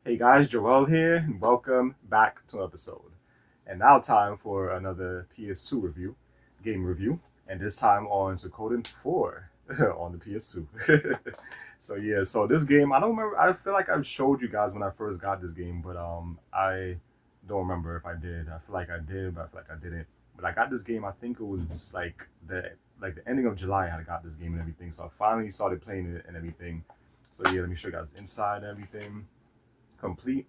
Hey guys, Joel here, and welcome back to an episode. And now time for another PS2 review, game review, and this time on Suikoden 4 on the PS2. So this game, I don't remember. I feel like I've showed you guys when I first got this game, but I don't remember if I did. I feel like I did, but I feel like I didn't. But I got this game. I think it was just like the ending of July. I had got this game and everything, so I finally started playing it and everything. So yeah, let me show you guys inside and everything complete.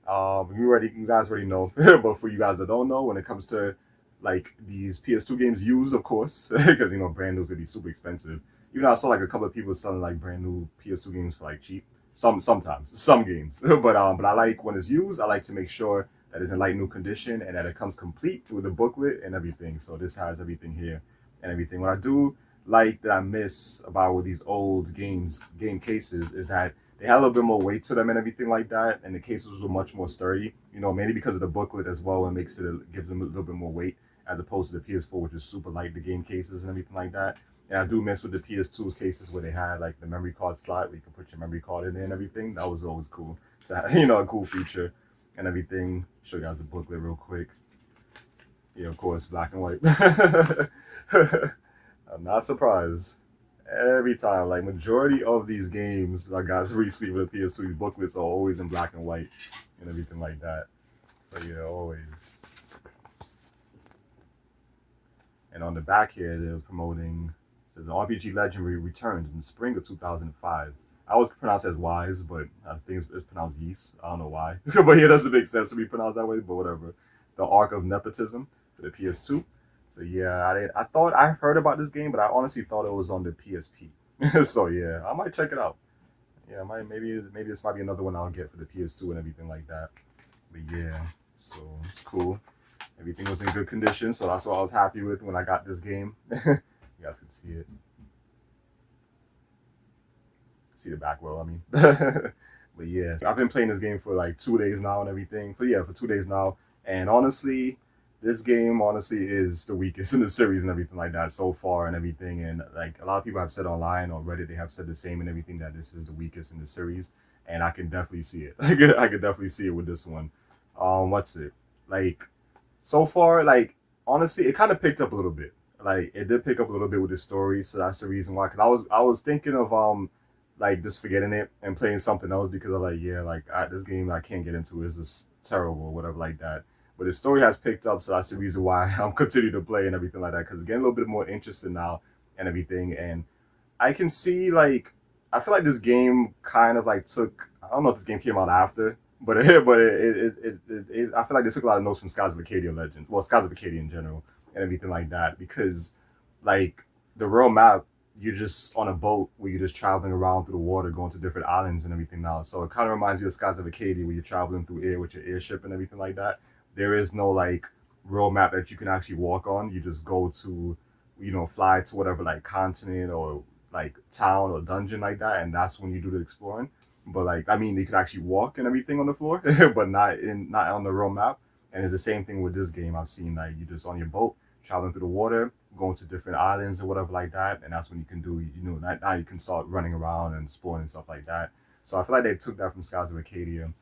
You guys already know, but for you guys that don't know, when it comes to like these PS2 games used, of course, because brand new is gonna be super expensive. Even though I saw like a couple of people selling like brand new PS2 games for like cheap. Sometimes some games, but I like when it's used. I like to make sure that it's in like new condition and that it comes complete with a booklet and everything. So this has everything here and everything. What I do like that I miss about with these old game cases is that they had a little bit more weight to them and everything like that, and the cases were much more sturdy. Mainly because of the booklet as well, and gives them a little bit more weight as opposed to the PS4, which is super light. The game cases and everything like that. And I do miss with the PS2's cases where they had like the memory card slot where you can put your memory card in there and everything. That was always cool to have, a cool feature and everything. Show you guys the booklet real quick. Yeah, of course, black and white. I'm not surprised every time. Like majority of these games I got recently with the PS3 booklets are always in black and white and everything like that. So yeah, always. And on the back here, they was promoting. It says RPG Legendary returns in the spring of 2005. I always pronounce it as wise, but I think it's pronounced yeast. I don't know why, but yeah, it doesn't make sense to be pronounced that way. But whatever. The Arc of Nepotism for the PS2. So yeah, I thought I heard about this game, but I honestly thought it was on the PSP. So yeah, I might check it out. Yeah, I might maybe this might be another one I'll get for the PS2 and everything like that. But yeah, so it's cool. Everything was in good condition, so that's what I was happy with when I got this game. You guys can see it. See the back row, I mean. But yeah, I've been playing this game for like 2 days now and everything. For 2 days now, and honestly, this game honestly is the weakest in the series and everything like that so far and everything. And like a lot of people have said online or Reddit, they have said the same and everything that this is the weakest in the series, and I can definitely see it. I could definitely see it with this one. What's it like? So far, like honestly, it kind of picked up a little bit. Like it did pick up a little bit with the story, so that's the reason why. Cause I was thinking of like just forgetting it and playing something else because I'm like, yeah, like this game I can't get into. It's just terrible or whatever like that. But the story has picked up, so that's the reason why I'm continuing to play and everything like that. Because getting a little bit more interested now and everything, and I can see like I feel like this game kind of like took. I don't know if this game came out after, but I feel like they took a lot of notes from Skies of Acadia Legend, well, Skies of Acadia in general, and everything like that. Because like the real map, you're just on a boat where you're just traveling around through the water, going to different islands and everything now. So it kind of reminds you of Skies of Acadia, where you're traveling through air with your airship and everything like that. There is no like real map that you can actually walk on. You just go to, fly to whatever like continent or like town or dungeon like that, and that's when you do the exploring. But like, I mean, you could actually walk and everything on the floor, but not on the real map. And it's the same thing with this game. I've seen like you just on your boat traveling through the water, going to different islands or whatever like that, and that's when you can do now you can start running around and exploring and stuff like that. So I feel like they took that from Skies of Acadia.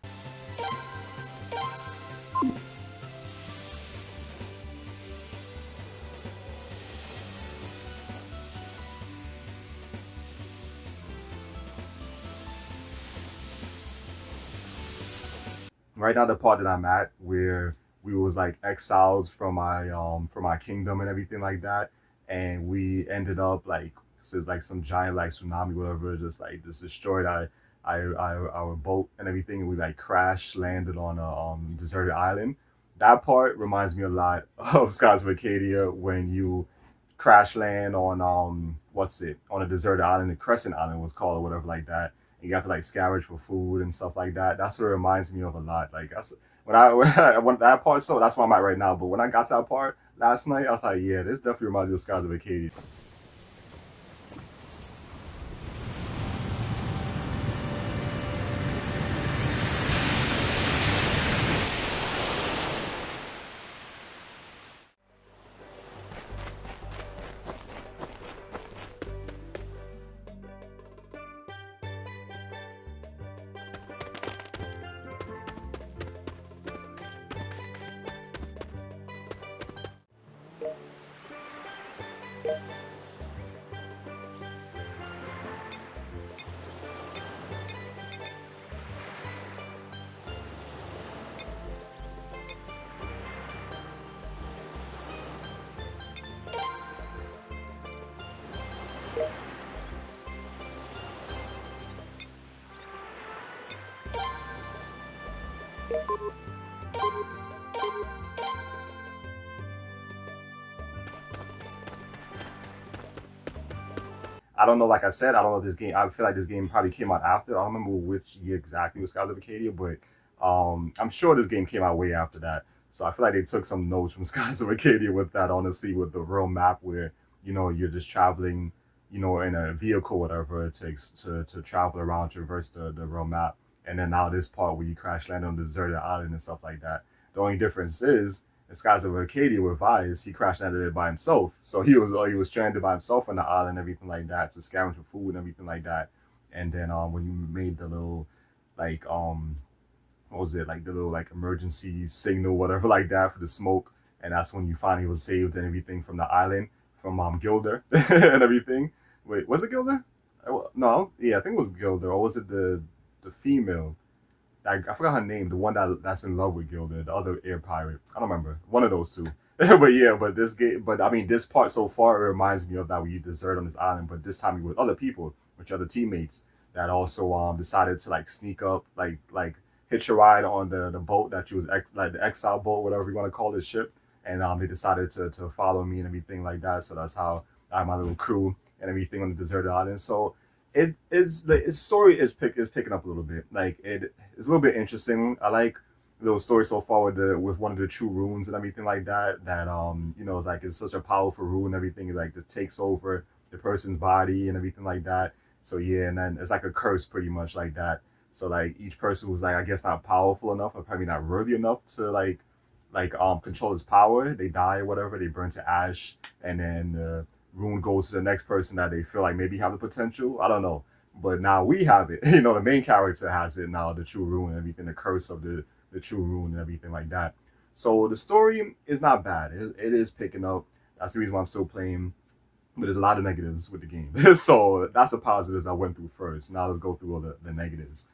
Right now, the part that I'm at where we was like exiled from my kingdom and everything like that, and we ended up like this is like some giant like tsunami whatever just destroyed our boat and everything, and we like crash landed on a deserted island. That part reminds me a lot of Skies of Acadia when you crash land on what's it on a deserted island, the Crescent Island was called or whatever like that, and you have to like scavenge for food and stuff like that. That's what it reminds me of a lot. Like that's when I went that part, so that's where I'm at right now. But when I got to that part last night, I was like, yeah, this definitely reminds me of Skies of Acadia. I don't know. Like I said, I don't know if this game. I feel like this game probably came out after. I don't remember which year exactly with Skies of Arcadia, but I'm sure this game came out way after that. So I feel like they took some notes from Skies of Arcadia with that. Honestly, with the real map where you're just traveling, in a vehicle, whatever, to travel around, traverse the real map, and then now this part where you crash land on a deserted island and stuff like that. The only difference is in Skies of Arcadia with Vice, he crashed landed it by himself. So he was stranded by himself on the island, everything like that, to scavenge for food and everything like that. And then when you made the little like what was it, like the little like emergency signal, whatever like that for the smoke, and that's when you finally was saved and everything from the island from Gilder and everything. Wait, was it Gilder? No, yeah, I think it was Gilder, or was it the female? I forgot her name, the one that's in love with Gilda, the other air pirate. I don't remember. One of those two. But yeah, but this game, but I mean, this part so far it reminds me of that when you desert on this island, but this time you with other people, with other teammates that also decided to like sneak up, like hitch a ride on the boat that you was like the exile boat, whatever you want to call this ship, and they decided to follow me and everything like that. So that's how I had my little crew and everything on the deserted island. So it's the its story is picking up a little bit. Like it's a little bit interesting. I like the little story so far with one of the true runes and everything like that. That it's like it's such a powerful rune and everything. It like just takes over the person's body and everything like that. So yeah, and then it's like a curse pretty much like that. So like each person was like I guess not powerful enough or probably not worthy enough to control his power. They die or whatever. They burn to ash, and then rune goes to the next person that they feel like maybe have the potential. I don't know. But now we have it. The main character has it now, the true rune and everything, the curse of the true rune and everything like that. So the story is not bad. It is picking up. That's the reason why I'm still playing. But there's a lot of negatives with the game. So that's the positives I went through first. Now let's go through all the negatives.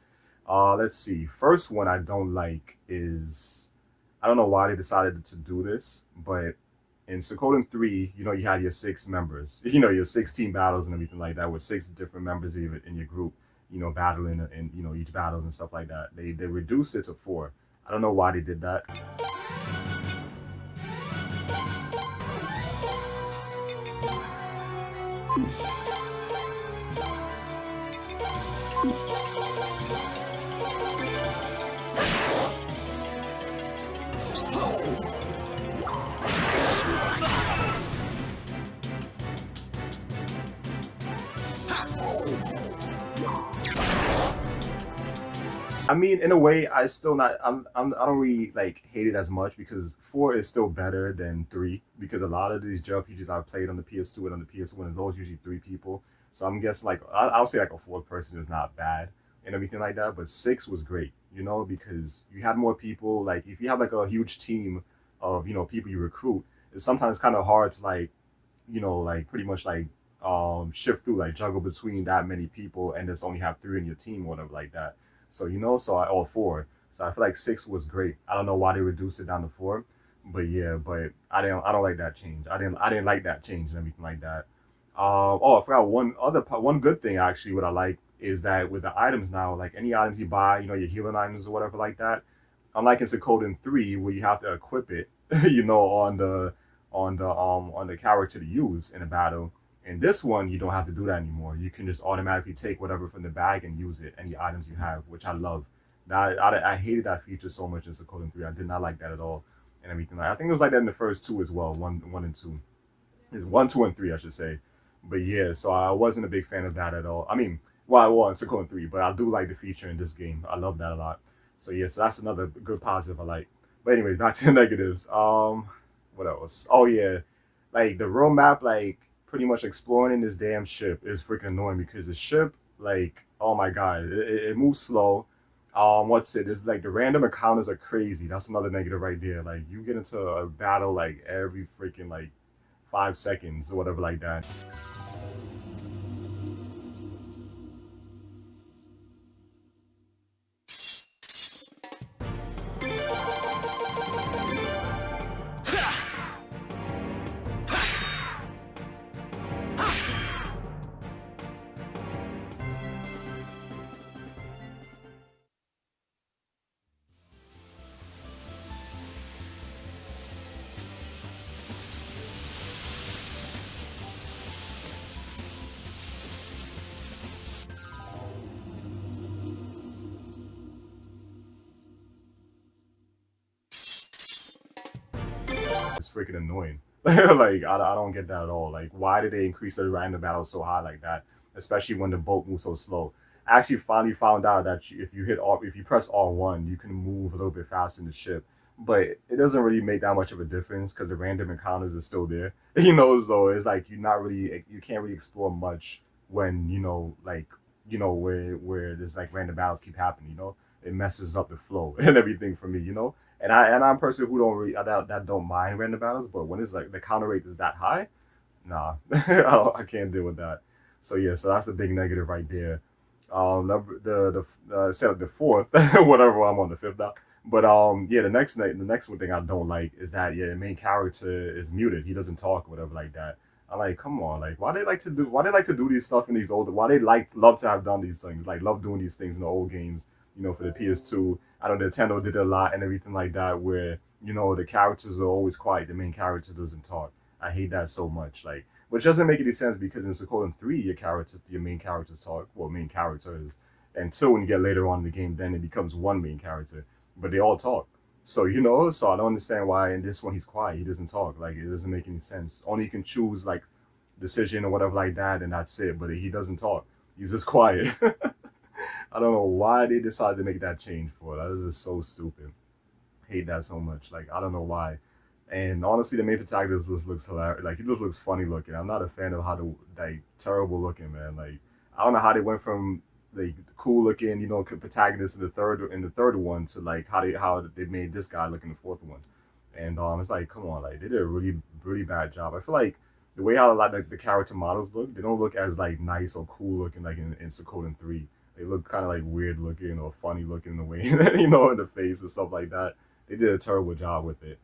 Let's see. First one I don't like is I don't know why they decided to do this, but in Suikoden 3, you had your 6 members, your 16 battles and everything like that with 6 different members in your group, battling in, each battles and stuff like that. They reduced it to 4. I don't know why they did that. I mean, in a way, I still not. I don't really like hate it as much because 4 is still better than 3 because a lot of these JRPGs I've played on the PS2 and on the PS1 is always usually 3 people. So I'm guessing like I'll say like a 4th person is not bad and everything like that. But 6 was great, because you had more people. Like if you have like a huge team of people you recruit, it's sometimes kind of hard to like pretty much like shift through like juggle between that many people and just only have 3 in your team or whatever like that. So so I all 4. So I feel like 6 was great. I don't know why they reduced it down to 4, but yeah, but I don't like that change. I didn't like that change and everything like that. Oh, I forgot one good thing actually. What I like is that with the items now, like any items you buy, your healing items or whatever like that. Unlike in Suikoden 3, where you have to equip it, on the character to use in a battle. In this one, you don't have to do that anymore. You can just automatically take whatever from the bag and use it, any items you have, which I love. I hated that feature so much in Suikoden 3. I did not like that at all, and everything. I think it was like that in the first 2 as well, one and 2. It's 1, 2, and 3, I should say. But yeah, so I wasn't a big fan of that at all. I mean, well, I was in Suikoden 3, but I do like the feature in this game. I love that a lot. So yeah, so that's another good positive I like. But anyway, back to the negatives. What else? Oh yeah, like the road map, like pretty much exploring this damn ship is freaking annoying because the ship, like, oh my god, it moves slow. What's it? It's like the random encounters are crazy. That's another negative right there. Like you get into a battle like every freaking like 5 seconds or whatever like that. freaking annoying. Like I don't get that at all. Like why did they increase the random battles so high like that? Especially when the boat moves so slow. I actually finally found out that if you press R1, you can move a little bit faster in the ship. But it doesn't really make that much of a difference because the random encounters are still there. So it's like you can't really explore much when where there's like random battles keep happening. It messes up the flow and everything for me. And I'm a person who don't really that don't mind random battles, but when it's like the counter rate is that high, nah, I can't deal with that. So yeah, so that's a big negative right there. Number the set up the fourth, whatever. I'm on the fifth now. But yeah, the next one thing I don't like is that the main character is muted. He doesn't talk, whatever, like that. I'm like, come on, like why they like to do these stuff in these old why they love to have done these things, like love doing these things in the old games, for the PS2. I know Nintendo did it a lot and everything like that, where the characters are always quiet, the main character doesn't talk. I hate that so much, like, which doesn't make any sense because in Suikoden 3, your main characters talk, well, main characters, and two, when you get later on in the game, then it becomes one main character, but they all talk. So I don't understand why in this one he's quiet, he doesn't talk, like it doesn't make any sense. Only you can choose like decision or whatever like that, and that's it. But he doesn't talk, he's just quiet. I don't know why they decided to make that change for that. Is just so stupid. Hate that so much. Like I don't know why. And honestly, the main protagonist just looks hilarious. Like he just looks funny looking. I'm not a fan of how like terrible looking, man. Like I don't know how they went from like cool looking, protagonist in the third one to like how they made this guy look in the fourth one. And it's like, come on, like they did a really really bad job. I feel like the way how a lot of the character models look, they don't look as like nice or cool looking like in Suikoden 3. They look kind of like weird looking or funny looking in the way, in the face and stuff like that. They did a terrible job with it.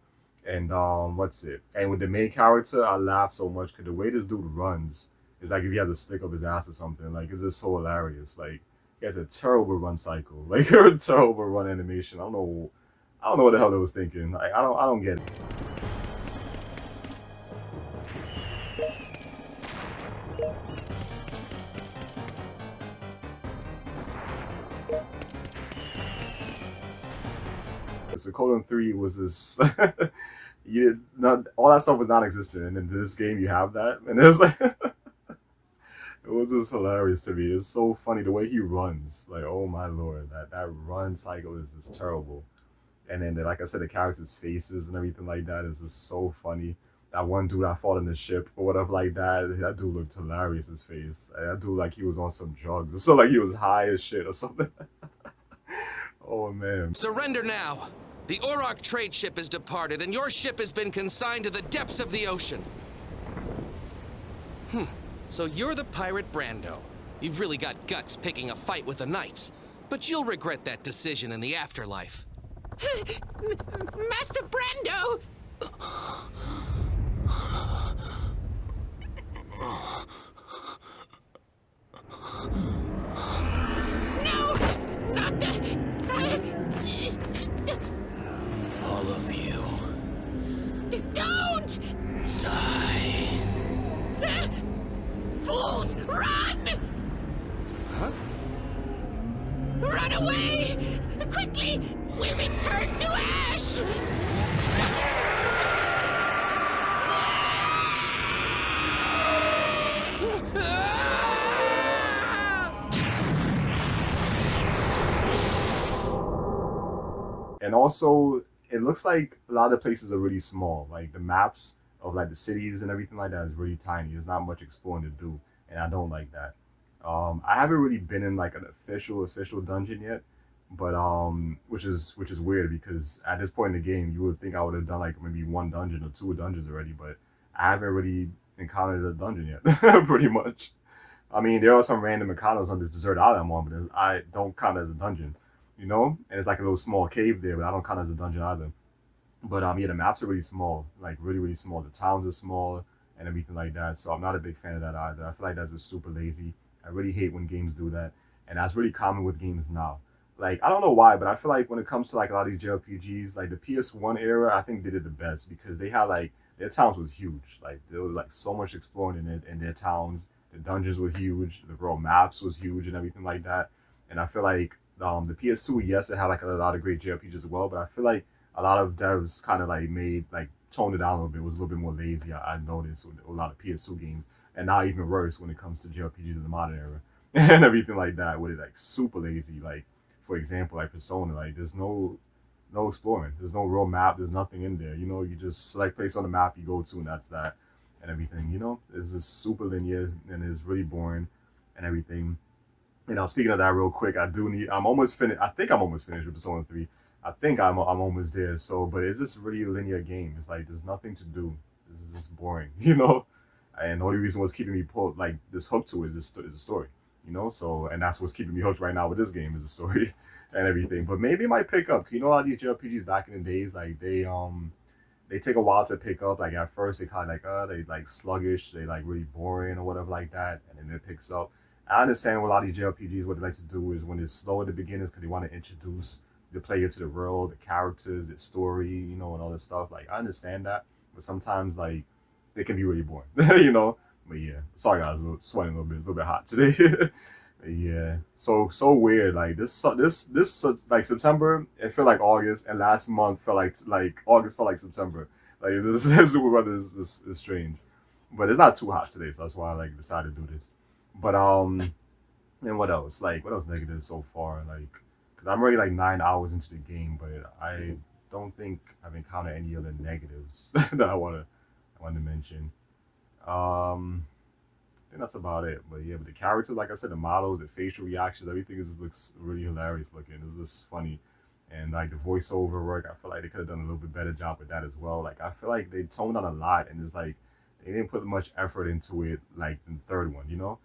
And what's it? And with the main character, I laugh so much because the way this dude runs is like if he has a stick up his ass or something. Like it's just so hilarious. Like he has a terrible run cycle, like a terrible run animation. I don't know what the hell they was thinking. Like I don't get it. Suikoden 3 was this you not all that stuff was non-existent, and in this game you have that, and it's like it was just hilarious to me. It's so funny the way he runs. Like, oh my lord, that run cycle is just terrible. And then, like I said, the characters' faces and everything like that is just so funny. That one dude I fought in the ship or whatever like that dude looked hilarious. His face, that dude like he was on some drugs. So like he was high as shit or something. Oh man. Surrender now. The Auroch trade ship has departed, and your ship has been consigned to the depths of the ocean. So you're the pirate Brando. You've really got guts picking a fight with the knights, but you'll regret that decision in the afterlife. Master Brando! No! Not the... All of you. Don't! Die. Fools, run! Huh? Run away! Quickly! We'll be turned to ash! And also, it looks like a lot of the places are really small. Like the maps of like the cities and everything like that is really tiny. There's not much exploring to do, and I don't like that. I haven't really been in like an official dungeon yet, but which is weird because at this point in the game, you would think I would have done like maybe one dungeon or two dungeons already, but I haven't really encountered a dungeon yet, pretty much. I mean, there are some random encounters on this desert island I'm on, but I don't count it as a dungeon, And it's like a little small cave there, but I don't count it as a dungeon either. But yeah, the maps are really small, like really, really small. The towns are small and everything like that. So I'm not a big fan of that either. I feel like that's just super lazy. I really hate when games do that. And that's really common with games now. Like, I don't know why, but I feel like when it comes to like a lot of these JRPGs, like the PS1 era, I think they did the best because they had like, their towns was huge. Like there was like so much exploring in it, in their towns. The dungeons were huge. The world maps was huge and everything like that. And I feel like the PS2, yes, it had like a lot of great JRPGs as well, but I feel like a lot of devs kind of like made like toned it down a little bit. It was a little bit more lazy. I noticed with a lot of PS2 games, and now even worse when it comes to JRPGs in the modern era and everything like that. With it like super lazy. Like for example, like Persona, like there's no exploring. There's no real map. There's nothing in there. You know, you just select place on the map you go to, and that's that, and everything. You know, it's just super linear and it's really boring and everything. You know, speaking of that, real quick, I do need. I'm almost finished. I think I'm almost finished with Persona 3. I think I'm almost there. So, but it's just really linear game. It's like there's nothing to do. This is just boring, you know. And the only reason what's keeping me pulled like this hooked to is is the story, you know. So, and that's what's keeping me hooked right now with this game is the story and everything. But maybe it might pick up. You know, a lot of these JRPGs back in the days, like they take a while to pick up. Like at first they kind of like they like sluggish, they like really boring or whatever like that, and then it picks up. I understand what a lot of these JRPGs what they like to do is when it's slow at the beginning because they want to introduce the player to the world, the characters, the story, you know, and all this stuff. Like I understand that, but sometimes like it can be really boring, you know. But yeah, sorry guys, sweating a little bit hot today. Yeah, so weird. Like this like September, it felt like August, and last month felt like August felt like September. Like this weather is strange, but it's not too hot today, so that's why I like decided to do this. But and what else? Like what else negative so far? Like, cause I'm already like 9 hours into the game, but I don't think I've encountered any other negatives that I want to mention. Um, I think that's about it. But yeah, but the characters, like I said, the models, the facial reactions, everything looks really hilarious looking. It's just funny. And like the voiceover work, I feel like they could have done a little bit better job with that as well. Like I feel like they toned down a lot and it's like they didn't put much effort into it like in the third one, you know?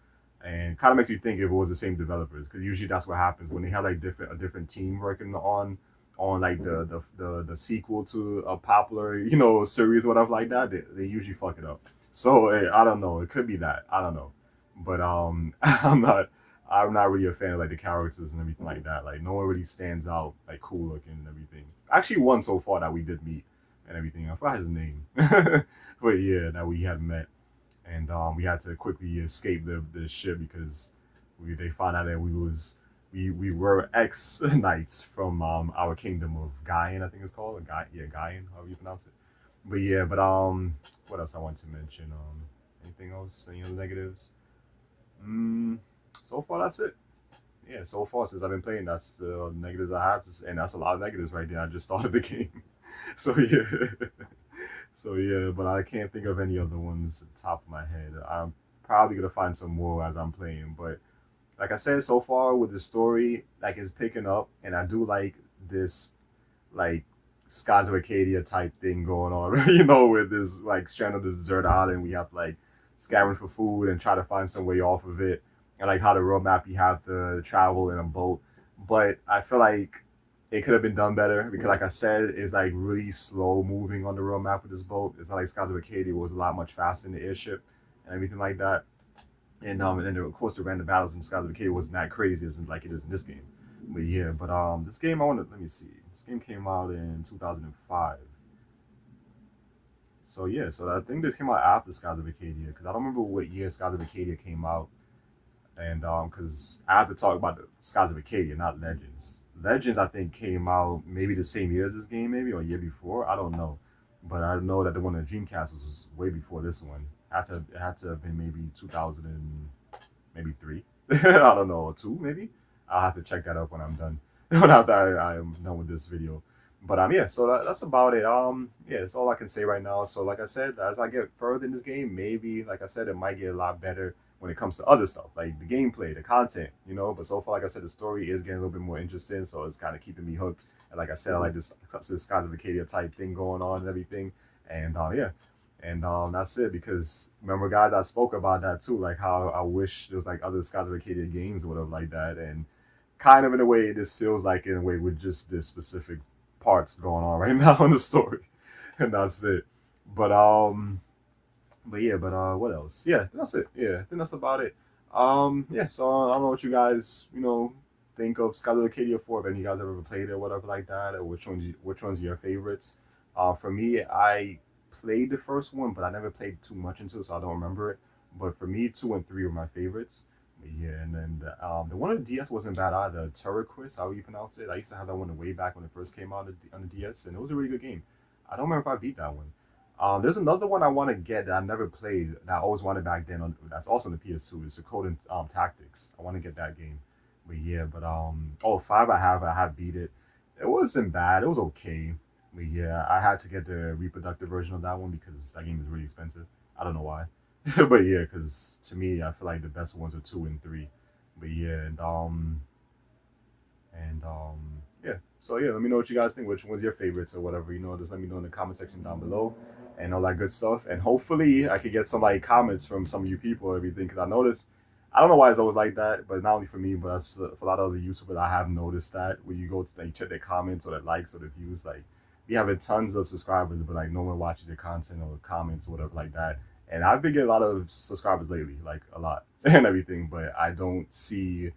And kind of makes you think if it was the same developers, because usually that's what happens when they have like a different team working on like the sequel to a popular series or whatever like that. They usually fuck it up. So I don't know. It could be that. I don't know. But I'm not really a fan of like the characters and everything like that. Like no one really stands out like cool looking and everything. Actually, one so far that we did meet and everything. I forgot his name, but yeah, that we had met, and we had to quickly escape the ship because they found out that we were ex knights from our kingdom of Gaian, I think it's called, Gaian, however you pronounce it. But yeah, but what else I want to mention? Anything else? Any other negatives? So far that's it. Yeah, so far since I've been playing, that's the negatives I have, and that's a lot of negatives right there. I just started the game, so yeah, so yeah. But I can't think of any other ones at the top of my head. I'm probably gonna find some more as I'm playing, but like I said, so far with the story, like it's picking up, and I do like this, like Skies of Acadia type thing going on, with this like strand of this desert island. We have to like scavenge for food and try to find some way off of it. And like how the road map you have to travel in a boat. But I feel like it could have been done better because like I said, it's like really slow moving on the road map with this boat. It's not like Skies of Acadia was a lot much faster in the airship and everything like that. And then of course the random battles in Skies of Acadia wasn't that crazy as like it is in this game. But yeah, but this game let me see. This game came out in 2005. So yeah, so I think this came out after Skies of Acadia because I don't remember what year Skies of Acadia came out. And because I have to talk about the Skies of Acadia, not Legends. Legends I think came out maybe the same year as this game, maybe or a year before. I don't know, but I know that the one in Dreamcast was way before this one. It had to have been maybe 2000 and maybe three. I don't know, or two maybe. I'll have to check that up when I'm done. when I am done with this video. But yeah, so that's about it. Yeah, that's all I can say right now. So like I said, as I get further in this game, maybe like I said, it might get a lot better when it comes to other stuff like the gameplay, the content, But so far, like I said, the story is getting a little bit more interesting, so it's kind of keeping me hooked. And like I said, I like this Skies of Acadia type thing going on and everything. And yeah, and that's it. Because remember, guys, I spoke about that too, like how I wish there was like other Skies of Acadia games or whatever like that, and kind of in a way, this feels like in a way with just this specific parts going on right now in the story, and that's it. But what else? Yeah, that's it. Yeah, I think that's about it. Yeah, so I don't know what you guys, think of Skies of Acadia 4, if any of you guys ever played it or whatever like that, or which one's your favorites. For me, I played the first one, but I never played too much into it, so I don't remember it. But for me, 2 and 3 were my favorites. Yeah, and then the one on the DS wasn't bad either. Turquoise, how you pronounce it? I used to have that one way back when it first came out on the DS, and it was a really good game. I don't remember if I beat that one. There's another one I want to get that I never played that I always wanted back then. That's also on the PS2. It's Suikoden Tactics. I want to get that game. But yeah, but oh, five I have beat it. It wasn't bad. It was okay. But yeah, I had to get the reproductive version of that one because that game is really expensive. I don't know why. But yeah, because to me, I feel like the best ones are two and three. But yeah, and yeah. So yeah, let me know what you guys think. Which one's your favorites or whatever. Just let me know in the comment section down below, and all that good stuff. And hopefully, I could get some like comments from some of you people or everything. Because I noticed, I don't know why it's always like that, but not only for me, but that's, for a lot of other YouTubers, I have noticed that when you go to like check their comments or their likes or the views, like you have tons of subscribers, but like no one watches your content or comments or whatever like that. And I've been getting a lot of subscribers lately, like a lot and everything, but I don't see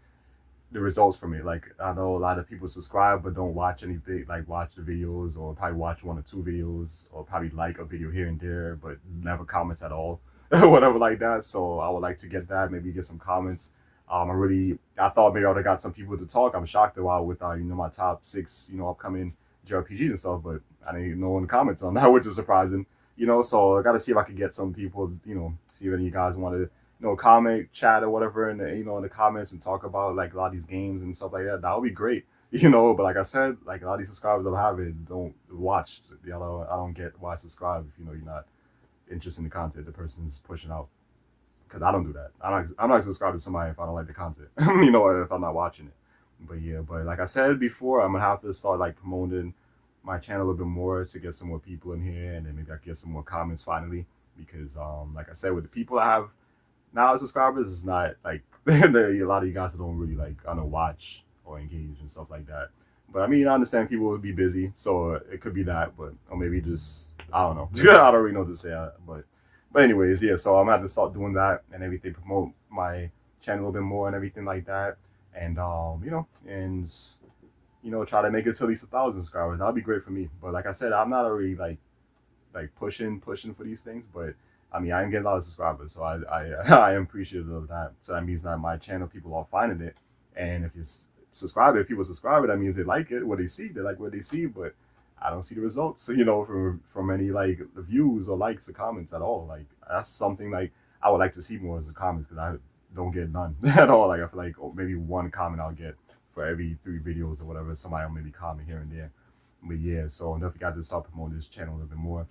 the results from it. Like I know a lot of people subscribe but don't watch anything, like watch the videos or probably watch one or two videos or probably like a video here and there, but never comments at all, whatever like that. So I would like to get that, maybe get some comments. I thought maybe I would have got some people to talk. I'm shocked a while with my top six upcoming JRPGs and stuff, but I didn't even know one comments on that, which is surprising. So I got to see if I could get some people, see if any of you guys want to comment, chat or whatever in the, in the comments and talk about like a lot of these games and stuff like that. That would be great, But like I said, like a lot of these subscribers I'm having don't watch. I don't get why subscribe if you're not interested in the content the person's pushing out. Because I don't do that. I'm not subscribed to somebody if I don't like the content, if I'm not watching it. But yeah, but like I said before, I'm gonna have to start like promoting my channel a little bit more to get some more people in here, and then maybe I can get some more comments finally. Because like I said, with the people I have now subscribers, it's not like a lot of you guys don't really like watch or engage and stuff like that. But I mean, I understand people would be busy, so it could be that, but or maybe just I don't know. I don't really know what to say, but anyways, yeah. So I'm gonna have to start doing that and everything, promote my channel a little bit more and everything like that, and try to make it to at least 1,000 subscribers. That'd be great for me. But like I said, I'm not already like pushing for these things, but I mean, I am getting a lot of subscribers, so I am appreciative of that. So that means that my channel, people are finding it, and if if people subscribe, that means they like it. What they see, they like what they see, but I don't see the results, from any like views or likes or comments at all. Like that's something like I would like to see more as the comments because I don't get none at all. Like I feel like maybe one comment I'll get for every 3 videos or whatever. Somebody will maybe comment here and there. But yeah, so I definitely got to start promoting this channel a little bit more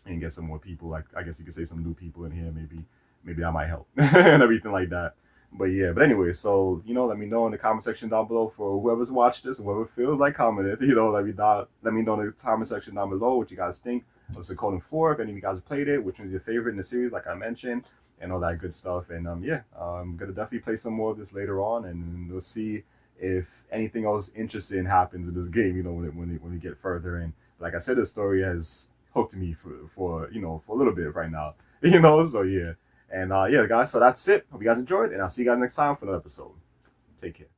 and get some more people, like I guess you could say some new people in here, maybe that might help and everything like that. But yeah, but anyway, so let me know in the comment section down below for whoever's watched this, whoever feels like commented, let me know in the comment section down below what you guys think of Suikoden 4, if any of you guys played it, which one's your favorite in the series, like I mentioned, and all that good stuff. And yeah, I'm gonna definitely play some more of this later on, and we'll see if anything else interesting happens in this game, when we get further in. Like I said, the story has hooked me for a little bit right now, so yeah. And yeah, guys, so that's it. Hope you guys enjoyed, and I'll see you guys next time for another episode. Take care.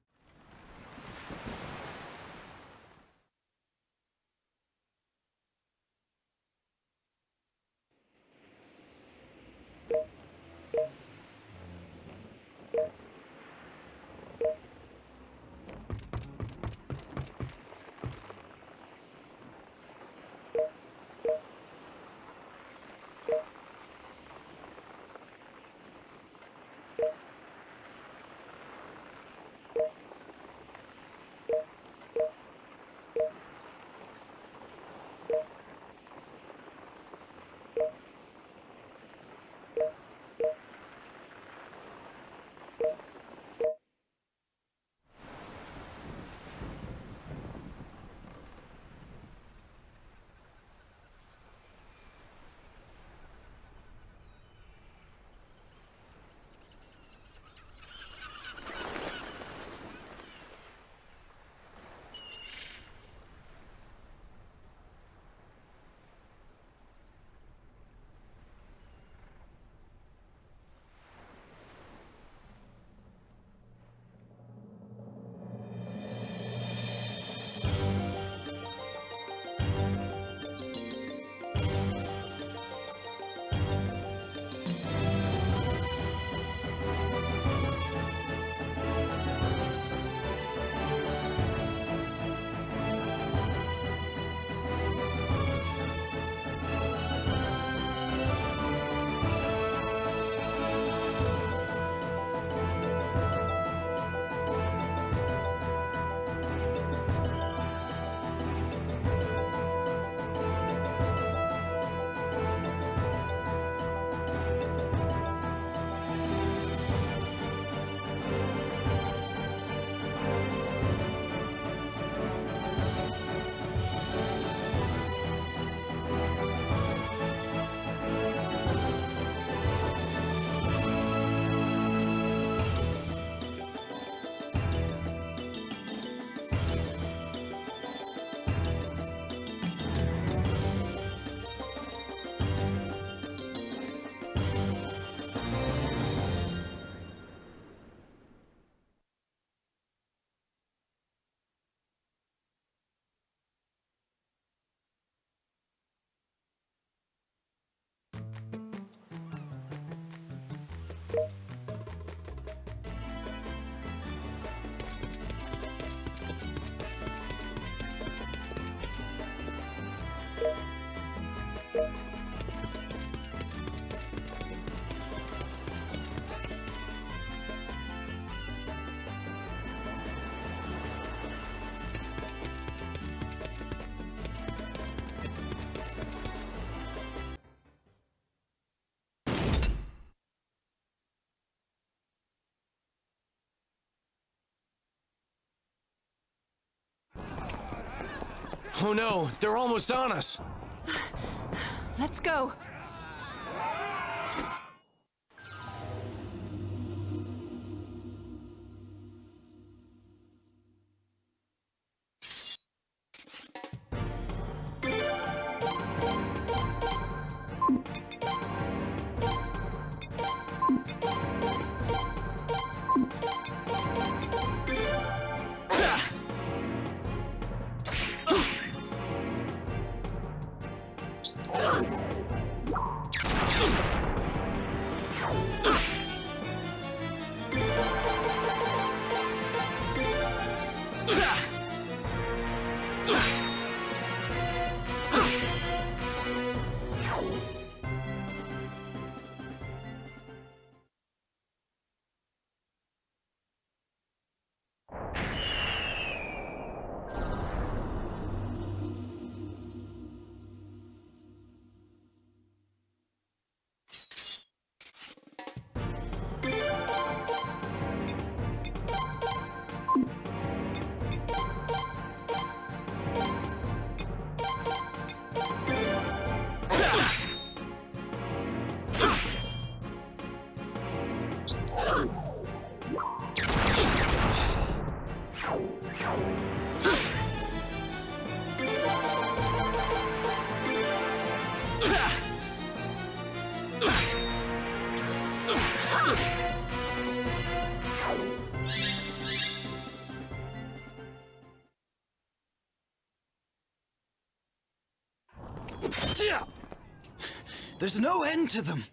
Oh no, they're almost on us. Let's go. There's no end to them.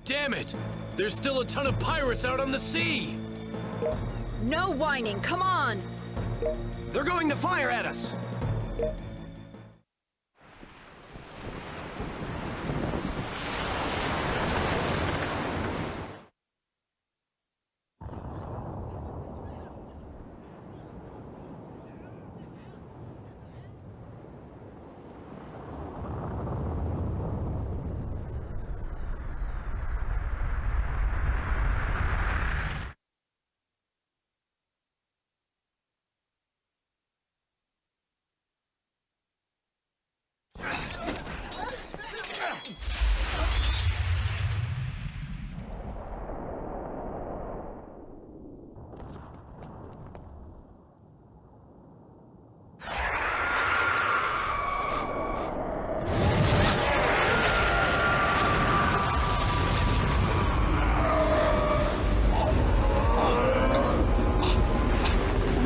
Damn it! There's still a ton of pirates out on the sea! No whining, come on! They're going to fire at us!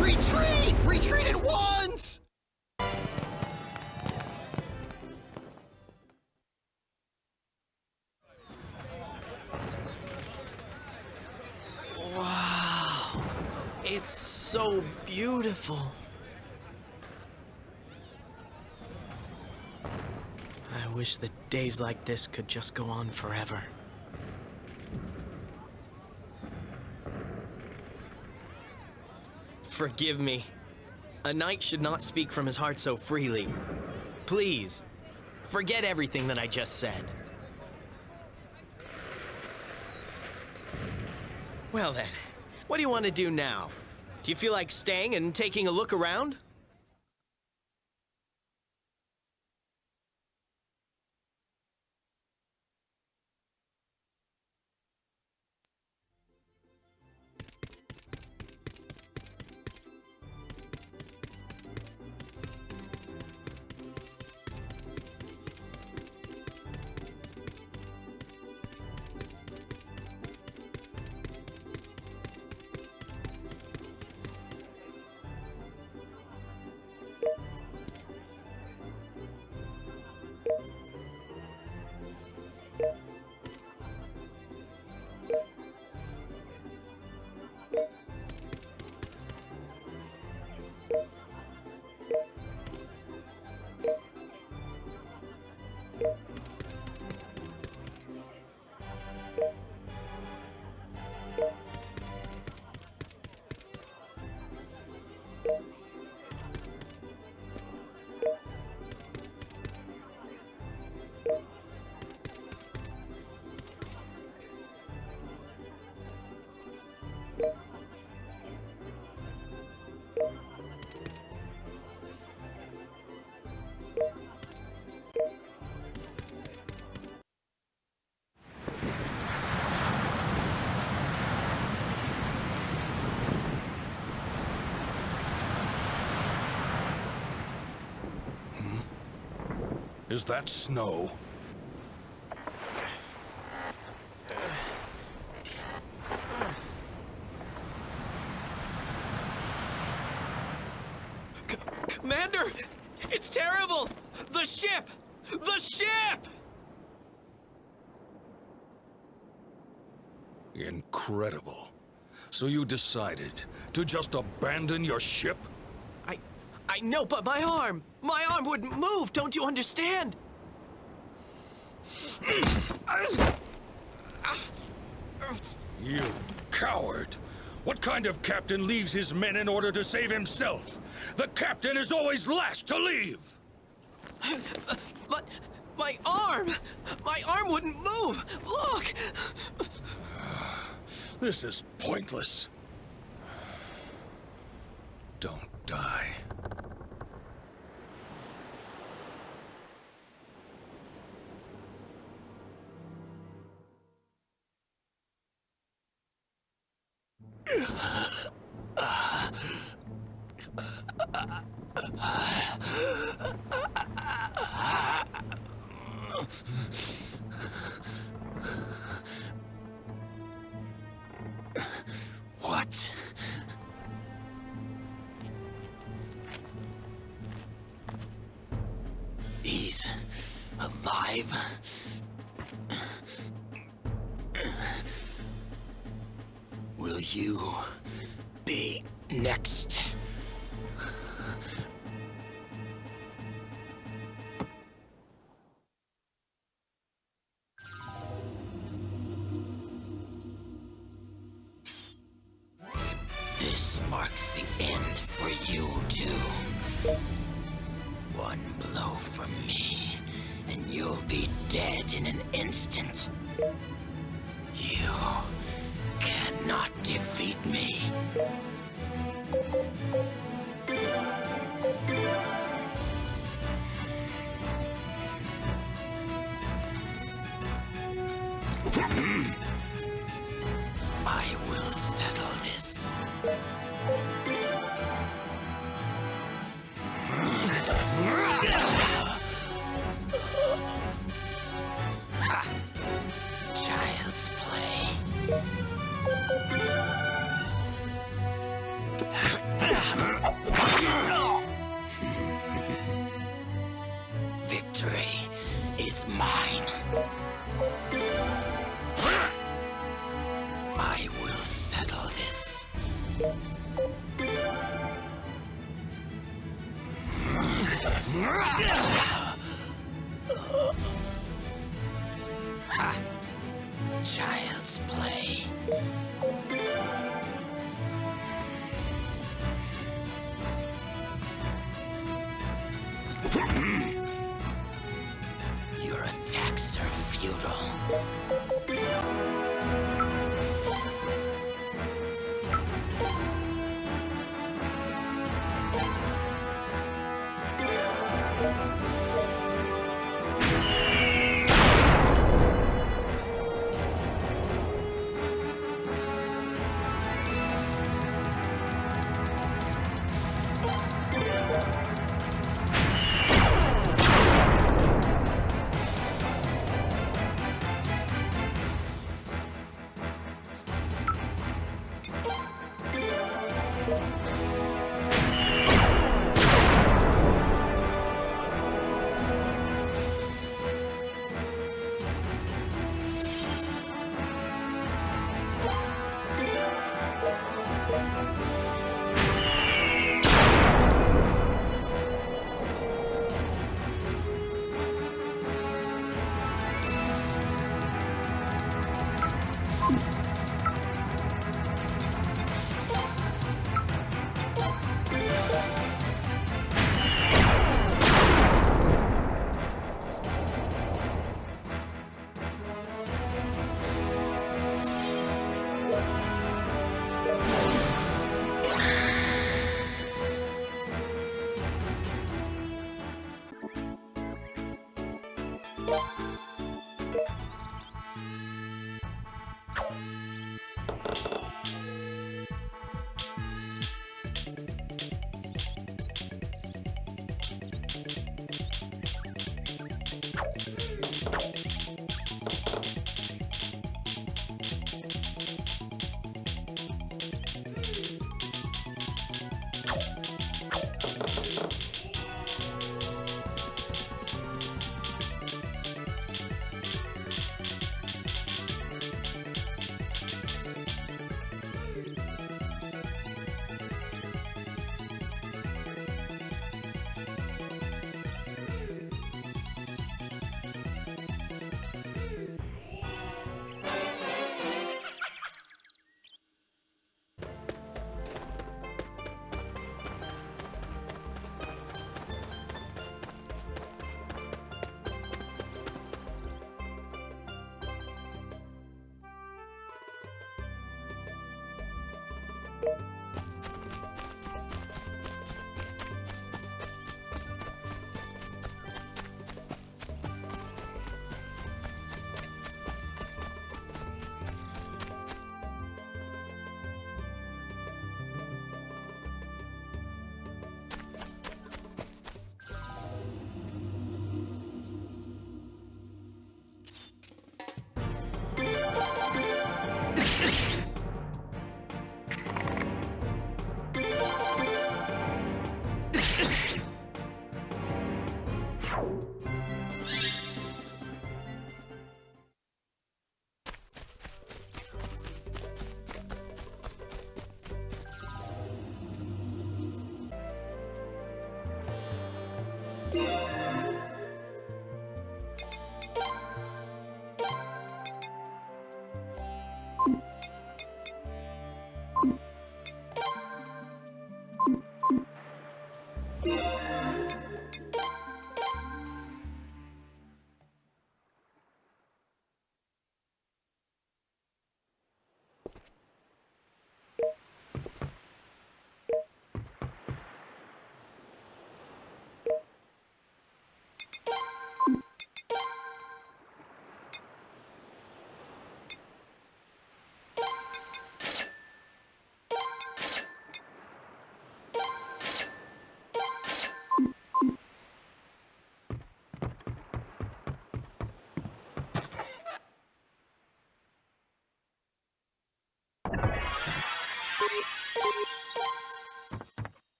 Retreat! Retreat at once! Wow, it's so beautiful. I wish that days like this could just go on forever. Forgive me. A knight should not speak from his heart so freely. Please, forget everything that I just said. Well then, what do you want to do now? Do you feel like staying and taking a look around? Is that snow? Commander! It's terrible! The ship! The ship! Incredible. So you decided to just abandon your ship? I know, but my arm! My arm wouldn't move, don't you understand? You coward! What kind of captain leaves his men in order to save himself? The captain is always last to leave! But my arm! My arm wouldn't move! Look! This is pointless. Don't die. What? He's alive? Will you be next? This marks the end for you two. One blow from me, and you'll be dead in an instant. You cannot defeat me. I will settle this. Child's play. Victory is mine. I will settle this. Child's play. Your attacks are futile.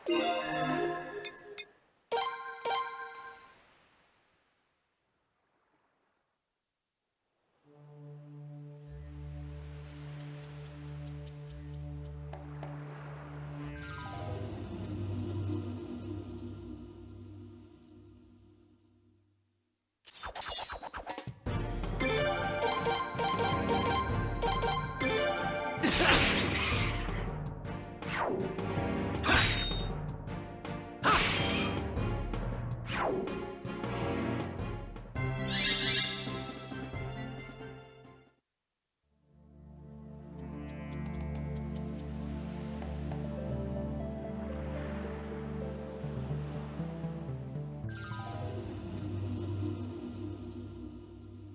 Yeah.